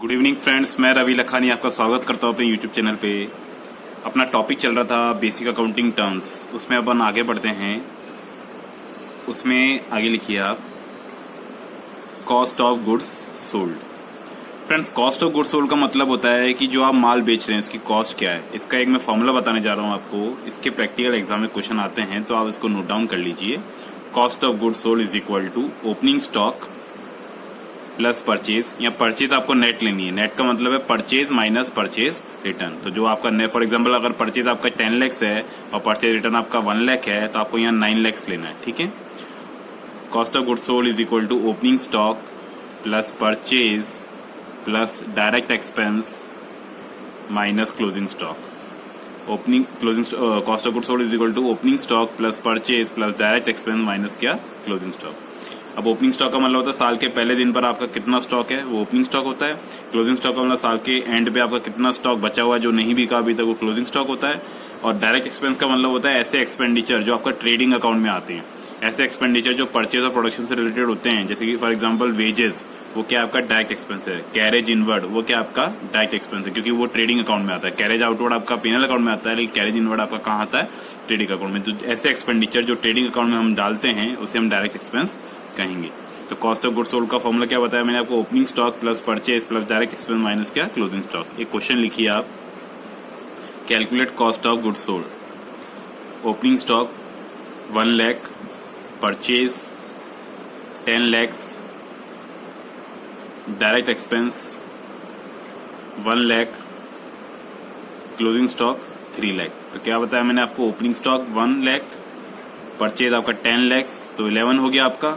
Good evening friends, मैं रवि लखानी आपका स्वागत करता हूं अपने यूट्यूब चैनल पे। अपना टॉपिक चल रहा था बेसिक अकाउंटिंग टर्म्स, उसमें अपन आगे बढ़ते हैं। उसमें आगे लिखिए आप cost of goods sold. Friends, cost of goods sold का मतलब होता है कि जो आप माल बेच रहे हैं इसकी कॉस्ट क्या है। इसका एक मैं फॉर्मूला बताने जा रहा हूं आपको। इसके प्रैक्टिकल एग्जाम में क्वेश्चन आते हैं तो आप इसको नोट डाउन कर लीजिए। Cost of goods sold is equal to opening stock plus purchase, या परचेज आपको नेट लेनी है। नेट का मतलब है परचेज माइनस परचेज रिटर्न। तो जो आपका नेट, फॉर एग्जांपल अगर परचेज आपका 10 लाख है और परचेज रिटर्न आपका 1 लाख है तो आपको यहाँ 9 लाख लेना है। ठीक है। Cost of goods sold is equal to opening stock plus purchase plus direct expense minus closing stock. Opening closing cost of goods sold is equal to opening stock plus purchase plus direct expense minus क्या, closing stock. अब opening stock का मतलब होता है साल के पहले दिन पर आपका कितना स्टॉक है, वो ओपनिंग स्टॉक होता है। क्लोजिंग स्टॉक का मतलब साल के एंड पे आपका कितना स्टॉक बचा हुआ है जो नहीं बिका अभी तक, वो क्लोजिंग स्टॉक होता है। और डायरेक्ट एक्सपेंस का मतलब होता है ऐसे एक्सपेंडिचर जो आपका ट्रेडिंग अकाउंट में आते हैं। ऐसे एक्सपेंडिचर जो परचेज और प्रोडक्शन से रिलेटेड होते हैं, जैसे कि फॉर एग्जाम्पल वेजेस, वो क्या आपका डायरेक्ट एक्सपेंस है। कैरेज इनवर्ड, वो क्या आपका डायरेक्ट एक्सपेंस है क्योंकि वो ट्रेडिंग अकाउंट में आता है। कैरेज आउटवर्ड आपका पीएनएल अकाउंट में आता है, लेकिन कैरेज इनवर्ड आपका कहाँ आता है, ट्रेडिंग अकाउंट में। तो ऐसे एक्सपेंडिचर जो ट्रेडिंग अकाउंट में हम डालते हैं उसे हम डायरेक्ट एक्सपेंस कहेंगे। तो कॉस्ट ऑफ गुड्स सोल्ड का फॉर्मूला क्या बताया मैंने आपको, opening stock plus purchase plus direct expense minus क्या, क्लोजिंग स्टॉक। एक क्वेश्चन लिखिए आप, calculate cost of goods sold. Opening stock 1 lakh, purchase 10 lakh, direct expense 1 lakh, closing stock 3 lakh. तो क्या बताया मैंने आपको, ओपनिंग स्टॉक 1 लाख, परचेज आपका 10 लाख तो 11 हो गया आपका,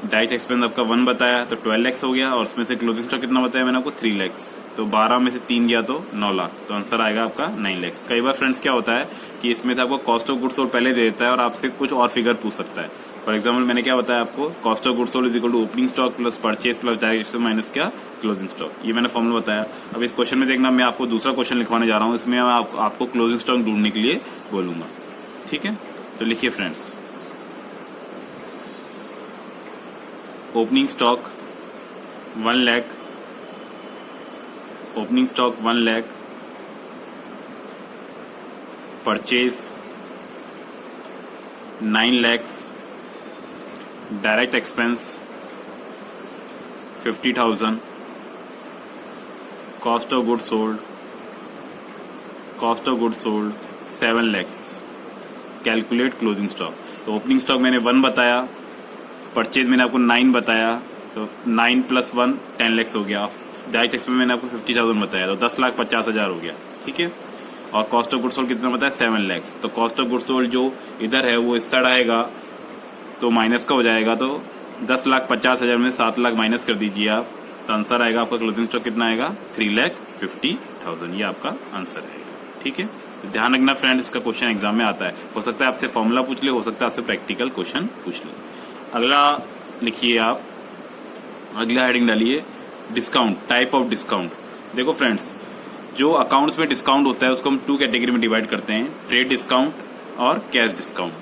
डायरेक्ट एक्सपेंस आपका 1 बताया तो 12 लाख हो गया, और उसमें से क्लोजिंग स्टॉक कितना बताया मैंने आपको, 3 लाख। तो 12 में से 3 गया तो 9 लाख, तो आंसर आएगा आपका 9 लाख। कई बार फ्रेंड्स क्या होता है कि इसमें से आपको कॉस्ट ऑफ गुड्स सोल्ड पहले दे देता है और आपसे कुछ और फिगर पूछ सकता है। फॉर एग्जाम्पल मैंने क्या बताया आपको, cost of goods sold is equal to opening stock plus purchase plus direct expense minus क्या, क्लोजिंग स्टॉक। ये मैंने फॉर्मूला बताया। अब इस क्वेश्चन में देखना, मैं आपको दूसरा क्वेश्चन लिखवाने जा रहा हूँ। इसमें मैं आपको क्लोजिंग स्टॉक ढूंढने के लिए बोलूंगा। ठीक है, तो लिखिए friends, opening stock 1 lakh, opening stock 1 lakh, purchase 9 lakh, direct expense 50,000, cost of goods sold 7 lakh. Calculate closing stock. तो ओपनिंग स्टॉक मैंने 1 बताया, परचेज मैंने आपको 9 बताया, तो 9 प्लस 1 10 लाख हो गया। डायरेक्ट एक्सपेंस मैंने आपको 50,000 बताया तो 10,50,000 हो गया। ठीक है। और कॉस्ट ऑफ गुड्स सोल्ड कितना बताया, 7 लाख। तो कॉस्ट ऑफ गुड्स सोल्ड जो इधर है वो इस साइड आएगा तो माइनस का हो जाएगा, तो 10,50,000 में 7 लाख माइनस कर दीजिए आप, तो आंसर आएगा आपका क्लोजिंग स्टॉक कितना आएगा, 3,50,000। ये आपका आंसर आएगा। ठीक है। तो ध्यान रखना फ्रेंड, इसका क्वेश्चन एग्जाम में आता है। हो सकता है आपसे फॉर्मूला पूछ ले, हो सकता है आपसे प्रैक्टिकल क्वेश्चन पूछ ले। अगला लिखिए आप, अगला हेडिंग डालिए डिस्काउंट, टाइप ऑफ डिस्काउंट। देखो फ्रेंड्स, जो अकाउंट्स में डिस्काउंट होता है उसको हम 2 कैटेगरी में डिवाइड करते हैं, ट्रेड डिस्काउंट और कैश डिस्काउंट।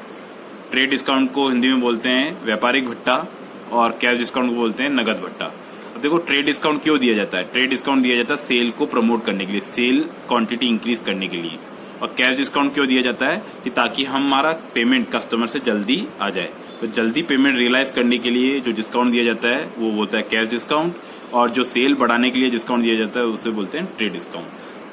ट्रेड डिस्काउंट को हिंदी में बोलते हैं व्यापारिक भत्ता और कैश डिस्काउंट को बोलते हैं नगद भत्ता। अब देखो, ट्रेड डिस्काउंट क्यों दिया जाता है, ट्रेड डिस्काउंट दिया जाता है सेल को प्रमोट करने के लिए, सेल क्वांटिटी इंक्रीज करने के लिए। और कैश डिस्काउंट क्यों दिया जाता है कि ताकि हमारा पेमेंट कस्टमर से जल्दी आ जाए। तो जल्दी पेमेंट रियलाइज करने के लिए जो डिस्काउंट दिया जाता है वो बोलता है कैश डिस्काउंट, और जो सेल बढ़ाने के लिए डिस्काउंट दिया जाता है उसे बोलते हैं ट्रेड डिस्काउंट।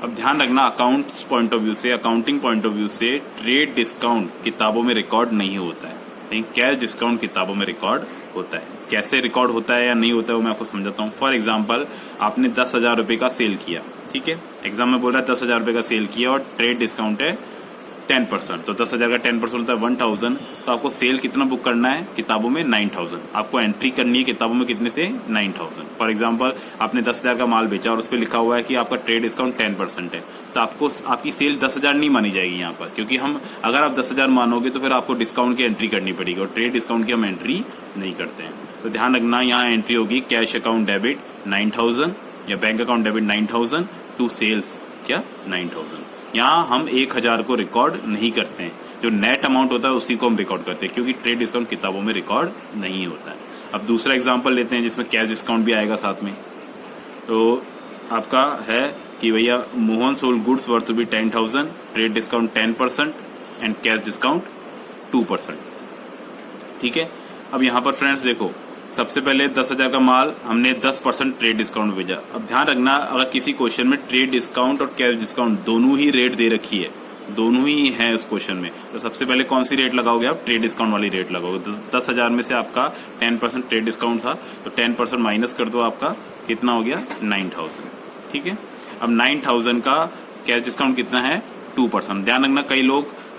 अब ध्यान रखना, अकाउंट्स पॉइंट ऑफ व्यू से, अकाउंटिंग पॉइंट ऑफ व्यू से ट्रेड डिस्काउंट किताबों में रिकॉर्ड नहीं होता है, लेकिन कैश डिस्काउंट किताबों में रिकॉर्ड होता है। कैसे रिकॉर्ड होता है या नहीं होता है वो मैं आपको समझाता हूँ। फॉर एग्जाम्पल, आपने 10,000 रुपए का सेल किया। ठीक है, एग्जाम में बोल रहा है 10,000 रुपए का सेल किया और ट्रेड डिस्काउंट है 10%, तो 10,000 का 10% होता है 1,000। तो आपको सेल कितना बुक करना है किताबों में, 9,000। आपको एंट्री करनी है किताबों में कितने से, 9,000। फॉर एग्जांपल, आपने 10,000 का माल बेचा और उस पर लिखा हुआ है कि आपका ट्रेड डिस्काउंट 10% है, तो आपको आपकी सेल 10,000 नहीं मानी जाएगी यहाँ पर, क्योंकि हम अगर आप 10,000 मानोगे तो फिर आपको डिस्काउंट की एंट्री करनी पड़ेगी, और ट्रेड डिस्काउंट की हम एंट्री नहीं करते हैं। तो ध्यान रखना, यहाँ एंट्री होगी कैश अकाउंट डेबिट 9,000 या bank account debit 9,000 to sales क्या 9,000। यहाँ हम 1,000 को रिकॉर्ड नहीं करते हैं, जो नेट अमाउंट होता है उसी को हम रिकॉर्ड करते हैं, क्योंकि ट्रेड डिस्काउंट किताबों में रिकॉर्ड नहीं होता है। अब दूसरा एग्जांपल लेते हैं जिसमें कैश डिस्काउंट भी आएगा साथ में। तो आपका है कि भैया Mohan sold goods worth to be 10,000, trade discount 10% and cash discount 2%। ठीक है, अब यहाँ पर फ्रेंड्स देखो, सबसे पहले 10,000 का माल हमने 10% ट्रेड डिस्काउंट भेजा। अब ध्यान रखना, अगर किसी क्वेश्चन में ट्रेड डिस्काउंट और कैश डिस्काउंट दोनों ही रेट दे रखी है, दोनों ही है उस क्वेश्चन में, तो सबसे पहले कौन सी रेट लगाओगे आप? ट्रेड डिस्काउंट वाली रेट लगाओगे। 10,000 में से आपका 10% ट्रेड डिस्काउंट था, तो 10% माइनस कर दो, आपका कितना हो गया? 9,000। ठीक है, अब 9,000 का कैश डिस्काउंट कितना है? 2%। ध्यान रखना,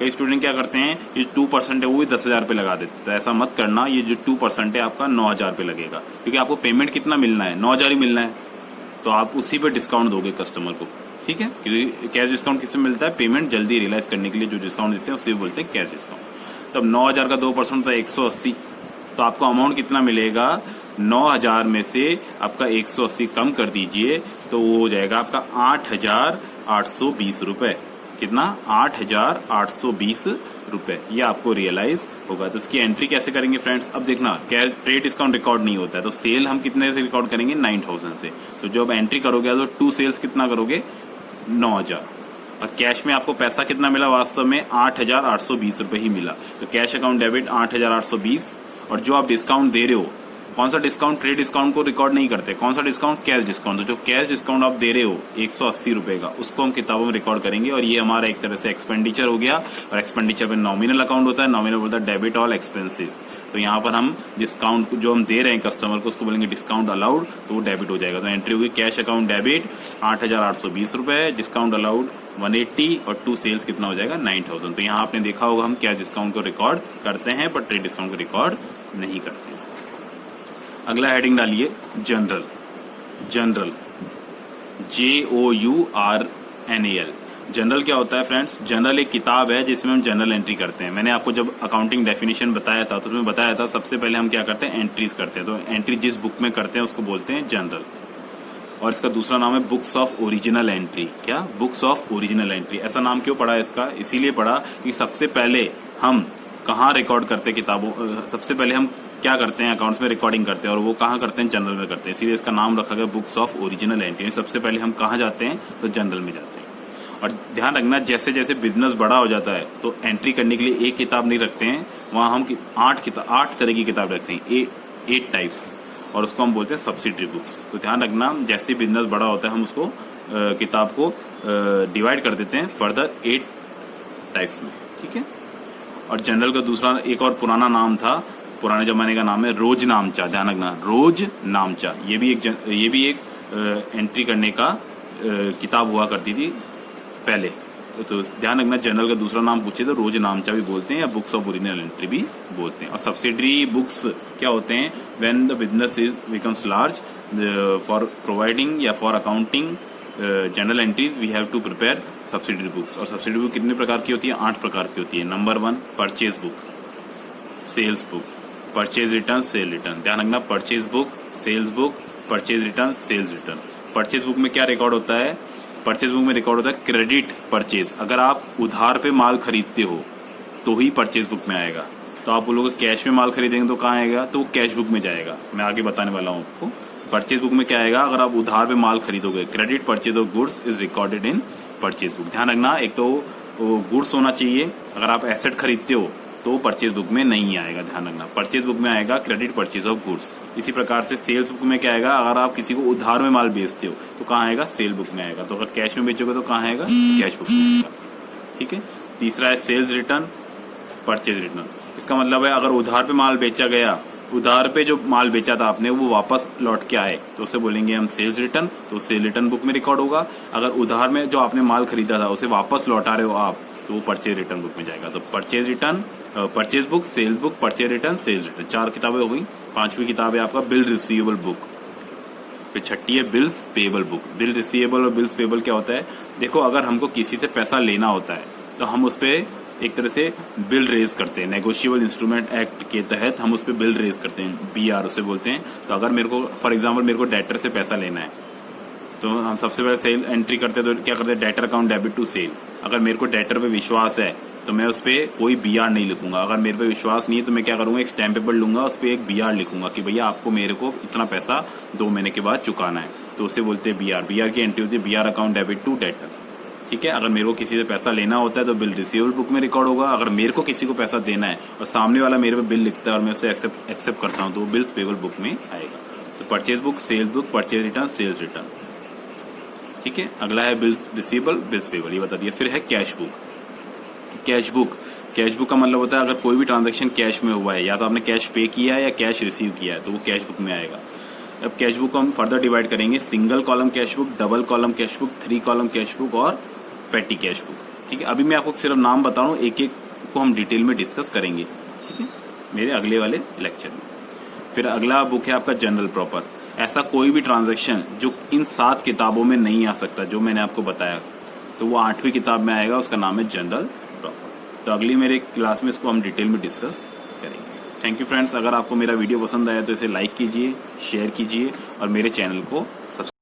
कई स्टूडेंट क्या करते हैं, ये 2% है वो भी 10,000 पे लगा देते, तो ऐसा मत करना। ये जो 2% है आपका 9,000 पे लगेगा, क्योंकि आपको पेमेंट कितना मिलना है? 9,000 ही मिलना है, तो आप उसी पे डिस्काउंट दोगे कस्टमर को। ठीक है, क्योंकि कैश डिस्काउंट किससे मिलता है? पेमेंट जल्दी रियलाइज करने के लिए जो डिस्काउंट देते हैं उसे बोलते हैं कैश डिस्काउंट। तो अब 9,000 का 2% तो 180, तो आपको अमाउंट कितना मिलेगा? 9,000 में से आपका 180 कम कर दीजिए, तो वो हो जाएगा आपका 8,820 रुपए। कितना? 8,820 रुपए, ये आपको रियलाइज होगा। तो इसकी एंट्री कैसे करेंगे फ्रेंड्स? अब देखना, ट्रेड डिस्काउंट रिकॉर्ड नहीं होता है, तो सेल हम कितने से रिकॉर्ड करेंगे? 9,000 से। तो जब एंट्री करोगे तो 2 सेल्स कितना करोगे? 9,000। और कैश में आपको पैसा कितना मिला? वास्तव में 8,820 रुपए ही मिला। तो कैश अकाउंट डेबिट 8,820, और जो आप डिस्काउंट दे रहे हो, कौन सा डिस्काउंट? ट्रेड डिस्काउंट को रिकॉर्ड नहीं करते। कौन सा डिस्काउंट? Cash discount. तो जो कैश डिस्काउंट आप दे रहे हो 180 रुपए का, उसको हम किताबों में रिकॉर्ड करेंगे, और ये हमारा एक तरह से एक्सपेंडिचर हो गया। और एक्सपेंडिचर में नॉमिनल अकाउंट होता है, नॉमिनल बोलता है डेबिट ऑल एक्सपेंसेस। तो यहाँ पर हम डिस्काउंट जो हम दे रहे हैं कस्टमर को, उसको बोलेंगे डिस्काउंट अलाउड, तो वो डेबिट हो जाएगा। तो एंट्री होगी कैश अकाउंट डेबिट 8,820 रुपए, डिस्काउंट अलाउड 180, और 2 सेल्स कितना हो जाएगा? 9,000। तो यहाँ आपने देखा होगा हम कैश डिस्काउंट को रिकॉर्ड करते हैं, पर ट्रेड डिस्काउंट को रिकॉर्ड नहीं करते हैं। अगला हेडिंग डालिए जनरल। General, JOURNAL। जनरल क्या होता है फ्रेंड्स? जनरल एक किताब है जिसमें हम जनरल एंट्री करते हैं। मैंने आपको जब अकाउंटिंग डेफिनेशन बताया था तो उसमें बताया था सबसे पहले हम क्या करते हैं? एंट्रीज करते हैं। तो एंट्री जिस बुक में करते हैं उसको बोलते हैं जनरल। और इसका दूसरा नाम है बुक्स ऑफ ओरिजिनल एंट्री। क्या? Books of original entry. ऐसा नाम क्यों पड़ा इसका? इसीलिए पड़ा कि सबसे पहले हम कहाँ रिकॉर्ड करते हैं किताबों, सबसे पहले हम क्या करते हैं? अकाउंट्स में रिकॉर्डिंग करते हैं, और वो कहाँ करते हैं? जनरल में करते हैं। इसीलिए इसका नाम रखा गया बुक्स ऑफ ओरिजिनल एंट्री। सबसे पहले हम कहाँ जाते हैं? तो जनरल में जाते हैं। और ध्यान रखना, जैसे जैसे बिजनेस बड़ा हो जाता है तो एंट्री करने के लिए एक किताब नहीं रखते हैं, वहां हम 8 तरह की किताब रखते हैं, 8 टाइप्स, और उसको हम बोलते हैं सब्सिडरी बुक्स। तो ध्यान रखना, जैसे बिजनेस बड़ा होता है हम उसको किताब को डिवाइड कर देते हैं फर्दर 8 टाइप्स में। ठीक है, और जनरल का दूसरा एक और पुराना नाम था, पुराने जमाने का नाम है रोज नामचा। ध्यान रखना, रोज नामचा, ये भी एक एंट्री करने का किताब हुआ करती थी पहले। तो ध्यान रखना, जनरल का दूसरा नाम पूछे तो रोज नामचा भी बोलते हैं, या बुक्स ऑफ ओरिजिनल एंट्री भी बोलते हैं। और सब्सिडरी बुक्स क्या होते हैं? When the business becomes large, for providing या for accounting general entries we have to prepare subsidiary books. और सब्सिडरी बुक कितने प्रकार की होती है? 8 प्रकार की होती है। Number 1 purchase book, sales book, purchase return, sale return. ध्यान रखना, purchase book, sales book, purchase return, sales return. Purchase book में क्या रिकॉर्ड होता है? परचेज बुक में रिकॉर्ड होता है क्रेडिट परचेज। अगर आप उधार पे माल खरीदते हो तो ही परचेज बुक में आएगा। तो आप बोलोगे कैश में माल खरीदेंगे तो कहाँ आएगा? तो कैश बुक में जाएगा। मैं आगे बताने वाला हूँ आपको। परचेज बुक में क्या आएगा? अगर आप उधार पे माल खरीदोगे, credit purchase of goods is recorded in purchase book. ध्यान रखना, एक तो गुड्स होना चाहिए, अगर आप एसेट खरीदते हो तो परचेज बुक में नहीं आएगा। ध्यान रखना, परचेज बुक में आएगा क्रेडिट परचेज ऑफ गुड्स। इसी प्रकार से सेल्स बुक में क्या आएगा? अगर आप किसी को उधार में माल बेचते हो तो कहाँ आएगा? सेल बुक में आएगा। तो अगर कैश में बेचोगे तो कहाँ आएगा? कैश बुक में आएगा। ठीक है, तीसरा है सेल्स रिटर्न, परचेज रिटर्न। इसका मतलब है अगर उधार पे माल बेचा गया, उधार पे जो माल बेचा था आपने वो वापस लौट के आए तो उसे बोलेंगे हम सेल्स रिटर्न, तो सेल रिटर्न बुक में रिकॉर्ड होगा। अगर उधार में जो आपने माल खरीदा था उसे वापस लौटा रहे हो आप, तो वो परचेज रिटर्न बुक में जाएगा। तो purchase return, purchase book, sales book, purchase return, sales return, 4 किताबें हो गई। 5वीं किताब है आपका बिल रिसीवेबल बुक। फिर 6ठी है bills payable book. Bill receivable और बिल्स पेबल क्या होता है? देखो, अगर हमको किसी से पैसा लेना होता है तो हम उस पर एक तरह से बिल रेज करते हैं। नेगोशिएबल इंस्ट्रूमेंट एक्ट के तहत हम उस पर बिल रेज करते हैं, BR उसे बोलते हैं। तो अगर मेरे को फॉर एग्जाम्पल मेरे को डेटर से पैसा लेना है तो हम सबसे पहले सेल एंट्री करते हैं। तो क्या करते हैं? Debtor account debit to sale. अगर मेरे को डेटर पे विश्वास है तो मैं उस पर कोई BR नहीं लिखूंगा। अगर मेरे पे विश्वास नहीं है तो मैं क्या करूंगा? एक स्टैम्प पेपर लूंगा, उस पर एक BR लिखूंगा कि भैया आपको मेरे को इतना पैसा 2 महीने के बाद चुकाना है। तो उसे बोलते हैं बीआर। बीआर की एंट्री होती है B R account debit to debtor. ठीक है, अगर मेरे को किसी से पैसा लेना होता है तो बिल रिसीवेबल बुक में रिकॉर्ड होगा। अगर मेरे को किसी को पैसा देना है और सामने वाला मेरे पे बिल लिखता है और मैं उसे एक्सेप्ट करता हूं तो वो बिल्स पेबल बुक में आएगा। तो purchase book, sales book, purchase return, sales return. ठीक है, अगला है बिल्स रिसीवेबल, बिल्स पेबल, ये बता दिया। फिर है cash book. Cash book, cash book का मतलब होता है अगर कोई भी ट्रांजैक्शन कैश में हुआ है, या तो आपने कैश पे किया है या कैश रिसीव किया है, तो वो कैश बुक में आएगा। अब कैश बुक को हम फर्दर डिवाइड करेंगे, single column cash book, double column cash book, 3 column cash book और पेटी कैश बुक। ठीक है, अभी मैं आपको सिर्फ नाम बता रहा हूँ, एक एक को हम डिटेल में डिस्कस करेंगे। ठीक है, मेरे अगले वाले लेक्चर में। फिर अगला बुक है आपका जनरल प्रॉपर। ऐसा कोई भी ट्रांजैक्शन जो इन 7 किताबों में नहीं आ सकता, जो मैंने आपको बताया, तो वो 8वीं किताब में आएगा, उसका नाम है जनरल प्रॉपर। तो अगली मेरे क्लास में इसको हम डिटेल में डिस्कस करेंगे। थैंक यू फ्रेंड्स, अगर आपको मेरा वीडियो पसंद आया तो इसे लाइक कीजिए, शेयर कीजिए और मेरे चैनल को